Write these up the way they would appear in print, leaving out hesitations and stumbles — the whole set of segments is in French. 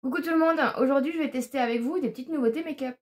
Coucou tout le monde, aujourd'hui je vais tester avec vous des petites nouveautés make-up.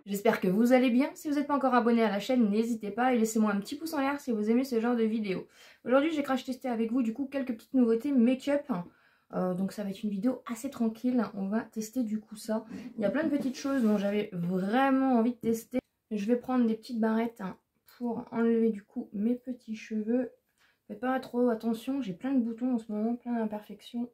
J'espère que vous allez bien. Si vous n'êtes pas encore abonné à la chaîne, n'hésitez pas et laissez-moi un petit pouce en l'air si vous aimez ce genre de vidéo. Aujourd'hui j'ai crash testé avec vous du coup quelques petites nouveautés make-up. Donc ça va être une vidéo assez tranquille, on va tester du coup ça. Il y a plein de petites choses dont j'avais vraiment envie de tester. Je vais prendre des petites barrettes pour enlever du coup mes petits cheveux. Faites pas trop attention, j'ai plein de boutons en ce moment, plein d'imperfections.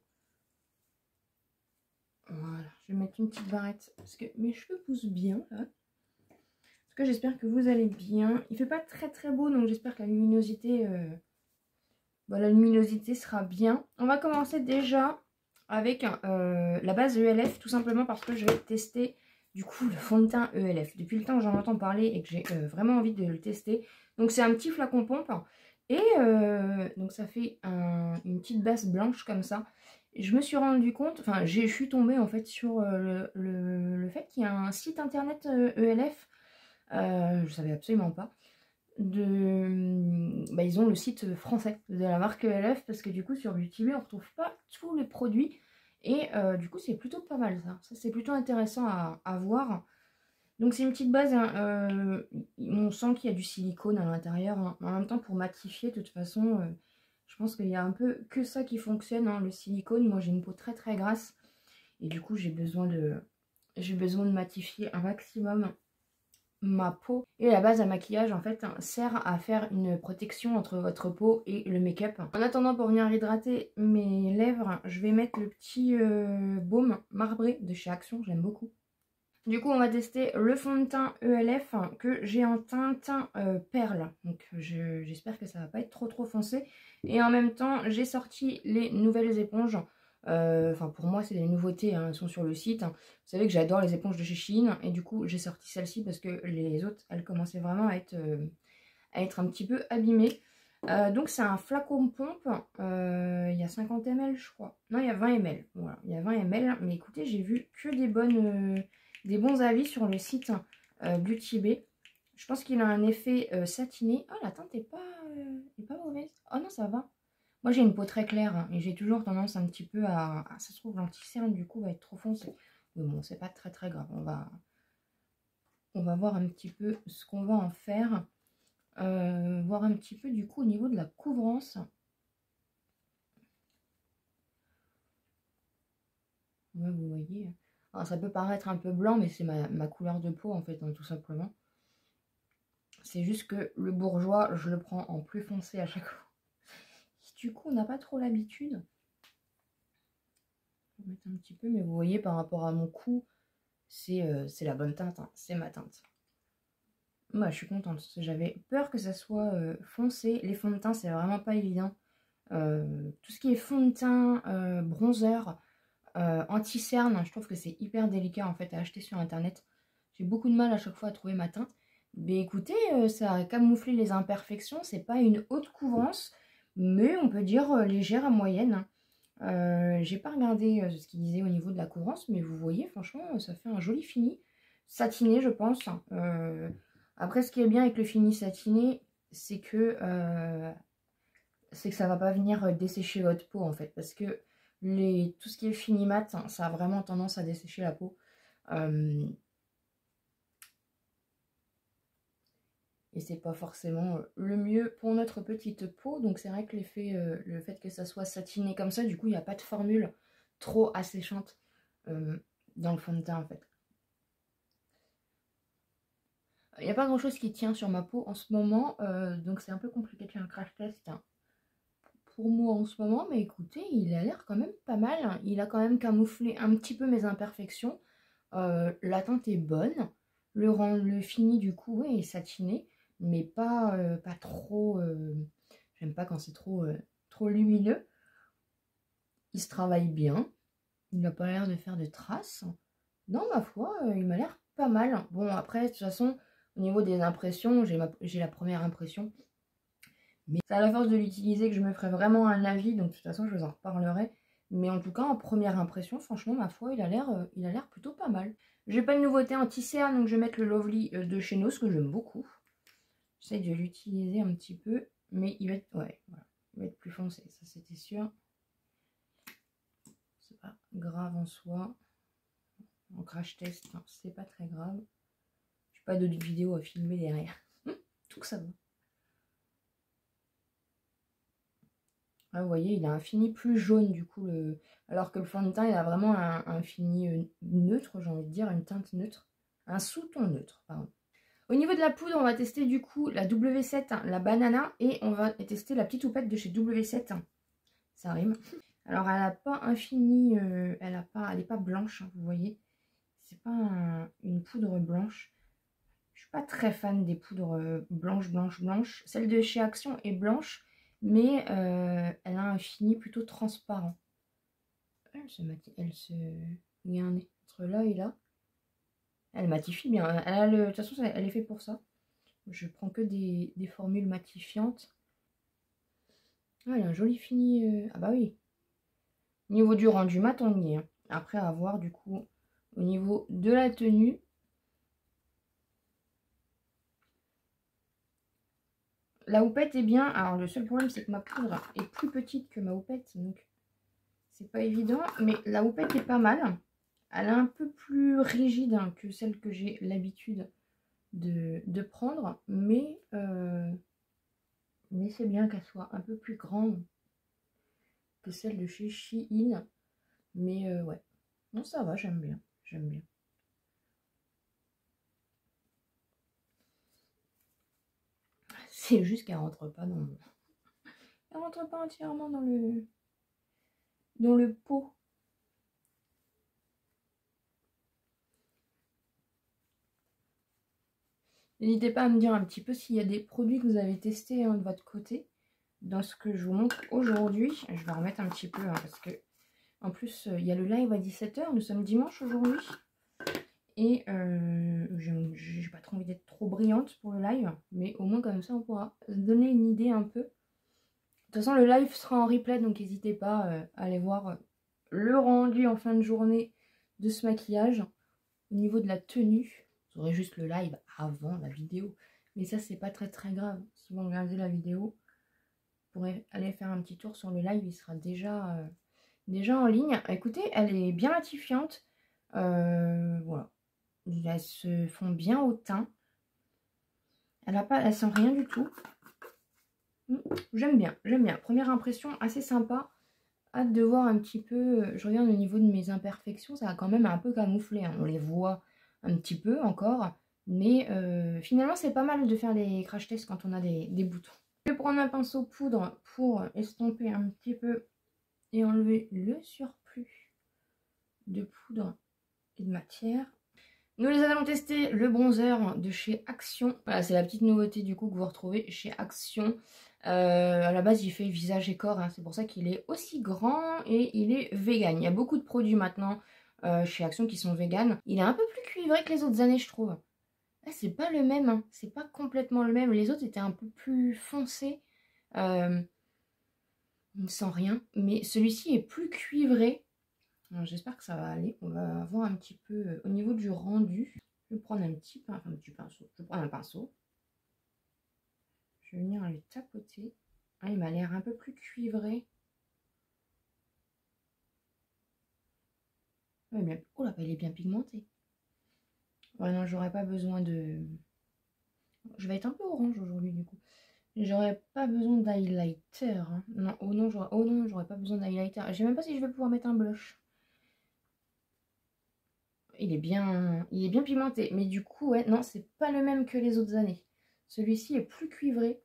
Voilà, je vais mettre une petite barrette parce que mes cheveux poussent bien là. En tout cas, j'espère que vous allez bien. Il fait pas très beau, donc j'espère que la luminosité sera bien. On va commencer déjà avec la base ELF, tout simplement parce que je vais tester du coup le fond de teint ELF. Depuis le temps que j'en entends parler et que j'ai vraiment envie de le tester. Donc c'est un petit flacon pompe. Et donc ça fait une petite base blanche comme ça. Et je me suis rendu compte, enfin je suis tombée en fait sur le fait qu'il y a un site internet ELF. Je savais absolument pas. Ils ont le site français de la marque ELF parce que du coup sur Beauty Bay on retrouve pas tous les produits. Et du coup c'est plutôt pas mal ça. Ça c'est plutôt intéressant à voir. Donc c'est une petite base, on sent qu'il y a du silicone à l'intérieur, hein. En même temps pour matifier de toute façon, je pense qu'il y a un peu que ça qui fonctionne, hein, le silicone. Moi j'ai une peau très grasse et du coup j'ai besoin de matifier un maximum ma peau. Et la base à maquillage en fait sert à faire une protection entre votre peau et le make-up. En attendant, pour venir hydrater mes lèvres, je vais mettre le petit baume marbré de chez Action, j'aime beaucoup. Du coup, on va tester le fond de teint ELF que j'ai en teinte perle. Donc, j'espère que ça va pas être trop foncé. Et en même temps, j'ai sorti les nouvelles éponges. Enfin, pour moi, c'est des nouveautés, hein, elles sont sur le site. Vous savez que j'adore les éponges de chez Shein. Et du coup, j'ai sorti celle-ci parce que les autres, elles commençaient vraiment à être un petit peu abîmées. Donc, c'est un flacon pompe. Il y a 50 ml, je crois. Non, il y a 20 ml. Voilà, il y a 20 ml. Mais écoutez, j'ai vu que des bons avis sur le site Beauty Bay. Je pense qu'il a un effet satiné. Oh, la teinte est pas mauvaise. Oh non, ça va. Moi, j'ai une peau très claire, hein, et j'ai toujours tendance un petit peu à... ça se trouve, l'anti-cerne, du coup, va être trop foncé. Mais bon, c'est pas très grave. On va voir un petit peu ce qu'on va en faire. Voir un petit peu, du coup, au niveau de la couvrance. Ouais, vous voyez. Alors, ça peut paraître un peu blanc, mais c'est ma couleur de peau, en fait, hein, tout simplement. C'est juste que le bourgeois, je le prends en plus foncé à chaque fois. Du coup, on n'a pas trop l'habitude. Je vais mettre un petit peu, mais vous voyez, par rapport à mon cou, c'est la bonne teinte, hein, c'est ma teinte. Moi, je suis contente. J'avais peur que ça soit foncé. Les fonds de teint, c'est vraiment pas évident. Tout ce qui est fond de teint, bronzer, anti-cerne, je trouve que c'est hyper délicat en fait à acheter sur internet. J'ai beaucoup de mal à chaque fois à trouver ma teinte. Mais écoutez, ça a camouflé les imperfections. C'est pas une haute couvrance, mais on peut dire légère à moyenne. J'ai pas regardé ce qu'il disait au niveau de la couvrance, mais vous voyez, franchement, ça fait un joli fini. Satiné, je pense. Après, ce qui est bien avec le fini satiné, c'est que ça va pas venir dessécher votre peau en fait. Parce que tout ce qui est fini mat, ça a vraiment tendance à dessécher la peau. Et c'est pas forcément le mieux pour notre petite peau. Donc c'est vrai que le fait que ça soit satiné comme ça, du coup il n'y a pas de formule trop asséchante dans le fond de teint en fait. Il n'y a pas grand chose qui tient sur ma peau en ce moment, donc c'est un peu compliqué de faire un crash test pour moi en ce moment. Mais écoutez, il a l'air quand même pas mal. Il a quand même camouflé un petit peu mes imperfections. La teinte est bonne. Le fini du coup ouais, est satiné, mais pas trop... J'aime pas quand c'est trop lumineux. Il se travaille bien. Il n'a pas l'air de faire de traces. Non, ma foi, il m'a l'air pas mal. Bon, après, de toute façon, au niveau des impressions, j'ai la première impression. Mais c'est à la force de l'utiliser que je me ferai vraiment un avis. Donc, de toute façon, je vous en reparlerai. Mais en tout cas, en première impression, franchement, ma foi, il a l'air plutôt pas mal. J'ai pas de nouveauté anti-cerne, donc je vais mettre le Lovely de chez Nose, que j'aime beaucoup. J'essaie de l'utiliser un petit peu, mais il va être... Ouais, voilà. il va être plus foncé, ça c'était sûr. C'est pas grave en soi. En crash test, c'est pas très grave. J'ai pas d'autres vidéos à filmer derrière. Tout que ça va. Ah, vous voyez, il a un fini plus jaune du coup, alors que le fond de teint il a vraiment un fini neutre, j'ai envie de dire, une teinte neutre. Un sous-ton neutre, pardon. Au niveau de la poudre, on va tester du coup la W7, la banana, et on va tester la petite houppette de chez W7. Ça rime. Alors elle n'a pas un fini, elle n'est pas blanche, hein, vous voyez. C'est pas une poudre blanche. Je suis pas très fan des poudres blanches. Celle de chez Action est blanche, mais elle a un fini plutôt transparent. Il y a un entre là et là. Elle matifie bien. De toute façon, elle est faite pour ça. Je prends que des formules matifiantes. Ah, elle a un joli fini. Ah bah oui. Au niveau du rendu mat, on y est. Hein. Après, à voir du coup au niveau de la tenue. La houppette est bien. Alors, le seul problème, c'est que ma poudre est plus petite que ma houppette. Donc, c'est pas évident. Mais la houppette est pas mal. Elle est un peu plus rigide hein, que celle que j'ai l'habitude de prendre. Mais c'est bien qu'elle soit un peu plus grande que celle de chez Shein. Mais ouais. Non, ça va, j'aime bien. J'aime bien. C'est juste qu'elle rentre pas dans le... Elle rentre pas entièrement dans le pot. N'hésitez pas à me dire un petit peu s'il y a des produits que vous avez testés hein, de votre côté. Dans ce que je vous montre aujourd'hui. Je vais remettre un petit peu hein, parce que en plus il y a le live à 17 h. Nous sommes dimanche aujourd'hui. Et j'ai pas trop envie d'être trop brillante pour le live. Mais au moins comme ça on pourra se donner une idée un peu. De toute façon le live sera en replay. Donc n'hésitez pas à aller voir le rendu en fin de journée de ce maquillage. Au niveau de la tenue, vous aurez juste le live avant la vidéo. Mais ça c'est pas très grave. Si vous regardez la vidéo, vous pourrez aller faire un petit tour sur le live. Il sera déjà en ligne. Écoutez, elle est bien matifiante. Voilà. Elles se font bien au teint. Elle sent rien du tout. J'aime bien. Première impression assez sympa. Hâte de voir un petit peu. Je regarde au niveau de mes imperfections. Ça a quand même un peu camouflé. Hein. On les voit un petit peu encore. Mais finalement, c'est pas mal de faire des crash tests quand on a des boutons. Je vais prendre un pinceau poudre pour estomper un petit peu et enlever le surplus de poudre et de matière. Nous les allons tester le bronzer de chez Action. Voilà, c'est la petite nouveauté du coup que vous retrouvez chez Action. À la base, il fait visage et corps. Hein, c'est pour ça qu'il est aussi grand et il est vegan. Il y a beaucoup de produits maintenant chez Action qui sont vegan. Il est un peu plus cuivré que les autres années, je trouve. Là, c'est pas le même. Hein. C'est pas complètement le même. Les autres étaient un peu plus foncés. Sans rien. Mais celui-ci est plus cuivré. J'espère que ça va aller. On va voir un petit peu au niveau du rendu. Je vais prendre un petit pinceau. Je prends un pinceau. Je vais venir le tapoter. Ah, il m'a l'air un peu plus cuivré. Ouais, mais... Oh là, il est bien pigmenté. Ouais, non, j'aurais pas besoin de... Je vais être un peu orange aujourd'hui du coup. J'aurais pas besoin d'highlighter. Hein. Non, oh non, j'aurais pas besoin d'highlighter. Je sais même pas si je vais pouvoir mettre un blush. Il est bien pigmenté. Mais du coup, ouais, non, c'est pas le même que les autres années. Celui-ci est plus cuivré.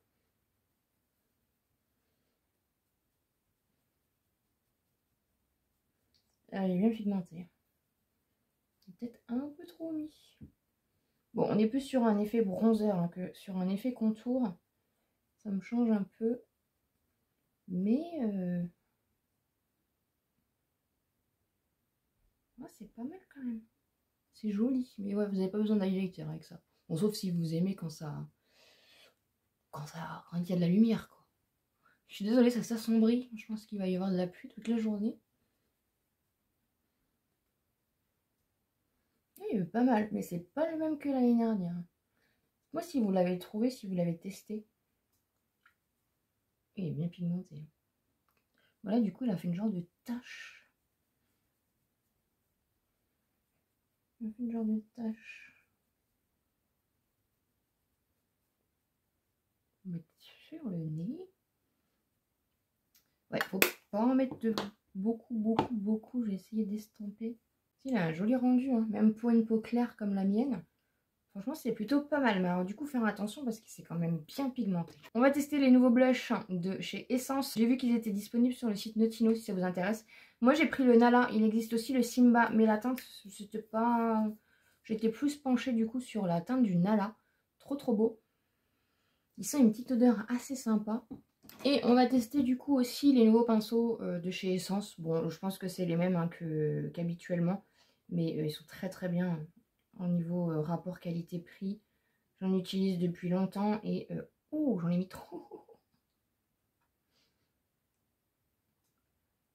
Ah, il est bien pigmenté. Peut-être un peu trop mis. Bon, on est plus sur un effet bronzer hein, que sur un effet contour. Ça me change un peu. Mais... Ah, c'est pas mal quand même. C'est joli. Mais ouais, vous n'avez pas besoin d'highlighter avec ça. Bon, sauf si vous aimez quand il y a de la lumière, quoi. Je suis désolée, ça s'assombrit. Je pense qu'il va y avoir de la pluie toute la journée. Il est pas mal, mais c'est pas le même que l'année dernière. Moi, si vous l'avez trouvé, si vous l'avez testé. Il est bien pigmenté. Voilà, du coup, il a fait une genre de tache. Il a fait une genre de tache. On va mettre sur le nez. Ouais, faut pas en mettre de beaucoup. J'ai essayé d'estomper. Il a un joli rendu, hein. Même pour une peau claire comme la mienne. Franchement, c'est plutôt pas mal. Mais alors, du coup, faire attention parce que c'est quand même bien pigmenté. On va tester les nouveaux blushs de chez Essence. J'ai vu qu'ils étaient disponibles sur le site Notino si ça vous intéresse. Moi, j'ai pris le Nala. Il existe aussi le Simba. Mais la teinte, c'était pas... J'étais plus penchée du coup sur la teinte du Nala. Trop beau. Il sent une petite odeur assez sympa. Et on va tester du coup aussi les nouveaux pinceaux de chez Essence. Bon, je pense que c'est les mêmes hein, qu'habituellement. Mais ils sont très bien au niveau rapport qualité-prix. J'en utilise depuis longtemps et... oh, j'en ai mis trop.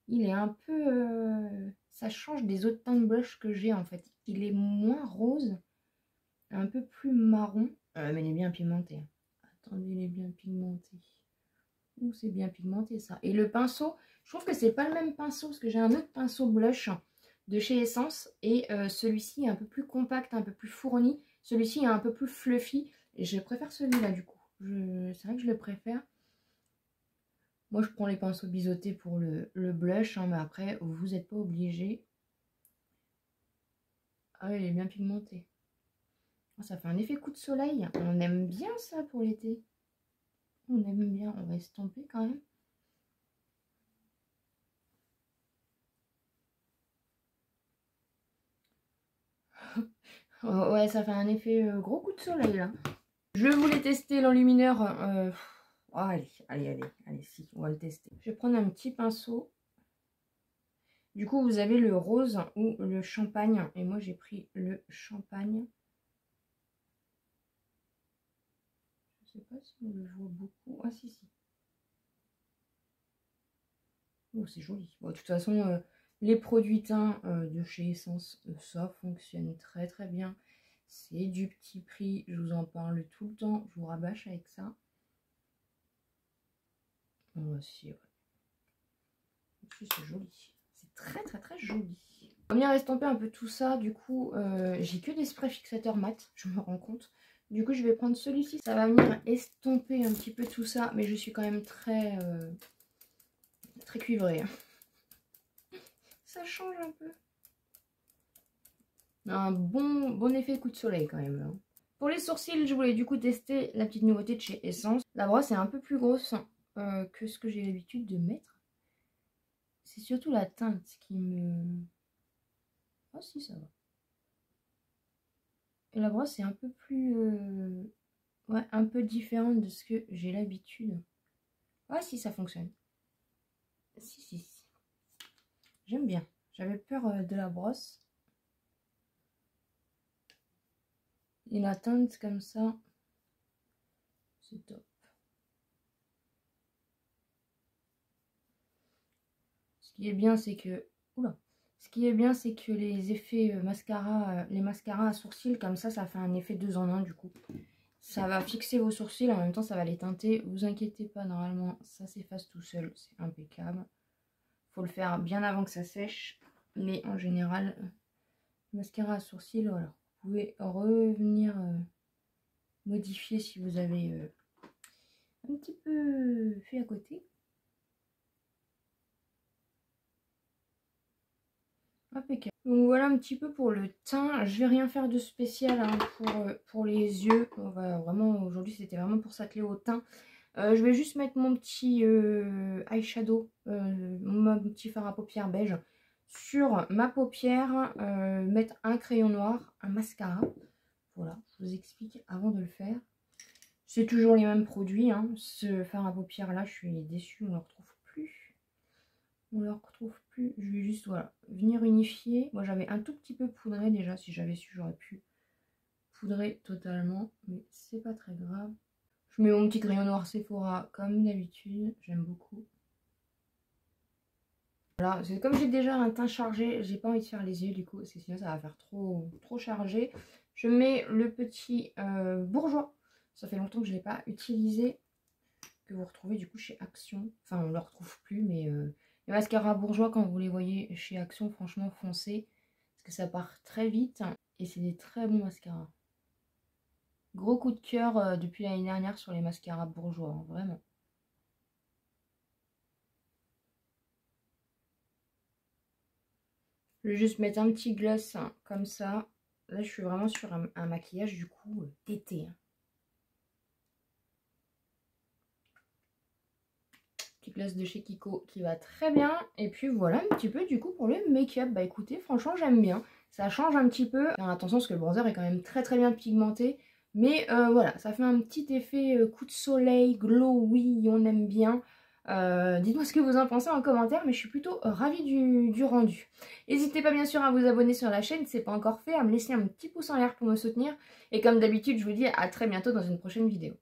Il est un peu... ça change des autres teintes de blush que j'ai en fait. Il est moins rose, un peu plus marron. Mais il est bien pigmenté. Attendez, il est bien pigmenté. Ouh, c'est bien pigmenté ça. Et le pinceau, je trouve que c'est pas le même pinceau parce que j'ai un autre pinceau blush de chez Essence et celui-ci est un peu plus compact, un peu plus fourni. Celui-ci est un peu plus fluffy et je préfère celui-là du coup. C'est vrai que je le préfère. Moi je prends les pinceaux biseautés pour le blush, hein, mais après vous n'êtes pas obligé. Ah il est bien pigmenté. Oh, ça fait un effet coup de soleil. On aime bien ça pour l'été. On aime bien. On va estomper quand même. Ouais, ça fait un effet gros coup de soleil là. Je voulais tester l'enlumineur. Oh, allez, si, on va le tester. Je vais prendre un petit pinceau. Du coup, vous avez le rose ou le champagne. Et moi, j'ai pris le champagne. Je sais pas si on le voit beaucoup. Ah, si. Oh, c'est joli. Bon, de toute façon, les produits teints de chez Essence, ça fonctionne très bien. C'est du petit prix. Je vous en parle tout le temps. Je vous rabâche avec ça. Voici, ouais. C'est joli. C'est très joli. On va venir estomper un peu tout ça. Du coup, j'ai que des sprays fixateurs mat. Je me rends compte. Du coup, je vais prendre celui-ci. Ça va venir estomper un petit peu tout ça. Mais je suis quand même très cuivrée. Ça change un peu. Un bon effet coup de soleil quand même. Là. Pour les sourcils, je voulais du coup tester la petite nouveauté de chez Essence. La brosse est un peu plus grosse que ce que j'ai l'habitude de mettre. C'est surtout la teinte qui me... Oh si, ça va. Et la brosse est un peu plus... ouais, un peu différente de ce que j'ai l'habitude. Ah si, ça fonctionne. Si. J'aime bien. J'avais peur de la brosse. Et la teinte comme ça, c'est top. Ce qui est bien, c'est que... Oula. Ce qui est bien, c'est que les effets mascara, les mascaras à sourcils, comme ça fait un effet 2 en 1 du coup. Ça va fixer vos sourcils, en même temps ça va les teinter. Vous inquiétez pas, normalement ça s'efface tout seul, c'est impeccable. Faut le faire bien avant que ça sèche. Mais en général, mascara à sourcils, voilà. Vous pouvez revenir modifier si vous avez un petit peu fait à côté. Impeccable. Donc voilà un petit peu pour le teint. Je vais rien faire de spécial hein, pour les yeux. On va vraiment, aujourd'hui c'était vraiment pour s'atteler au teint. Je vais juste mettre mon petit eyeshadow, mon petit fard à paupières beige sur ma paupière, mettre un crayon noir, un mascara. Voilà, je vous explique avant de le faire. C'est toujours les mêmes produits. Hein. Ce fard à paupières là, je suis déçue, on ne le retrouve plus. On ne le retrouve plus. Je vais juste voilà, venir unifier. Moi j'avais un tout petit peu poudré déjà. Si j'avais su, j'aurais pu poudrer totalement. Mais c'est pas très grave. Je mets mon petit crayon noir Sephora comme d'habitude. J'aime beaucoup. Voilà, comme j'ai déjà un teint chargé, j'ai pas envie de faire les yeux du coup, parce que sinon ça va faire trop chargé. Je mets le petit bourgeois. Ça fait longtemps que je ne l'ai pas utilisé. que vous retrouvez du coup chez Action. Enfin, on ne le retrouve plus, mais les mascaras bourgeois, quand vous les voyez chez Action, franchement, foncez. Parce que ça part très vite et c'est des très bons mascaras. Gros coup de cœur depuis l'année dernière sur les mascaras bourgeois, hein, vraiment. Je vais juste mettre un petit gloss hein, comme ça. Là, je suis vraiment sur un maquillage du coup d'été. Hein. Petit gloss de chez Kiko qui va très bien. Et puis voilà un petit peu du coup pour le make-up. Bah écoutez, franchement, j'aime bien. Ça change un petit peu. Alors, attention parce que le bronzer est quand même très bien pigmenté. Mais voilà, ça fait un petit effet coup de soleil, glowy, on aime bien. Dites-moi ce que vous en pensez en commentaire, mais je suis plutôt ravie du rendu. N'hésitez pas bien sûr à vous abonner sur la chaîne si ce n'est pas encore fait, à me laisser un petit pouce en l'air pour me soutenir. Et comme d'habitude, je vous dis à très bientôt dans une prochaine vidéo.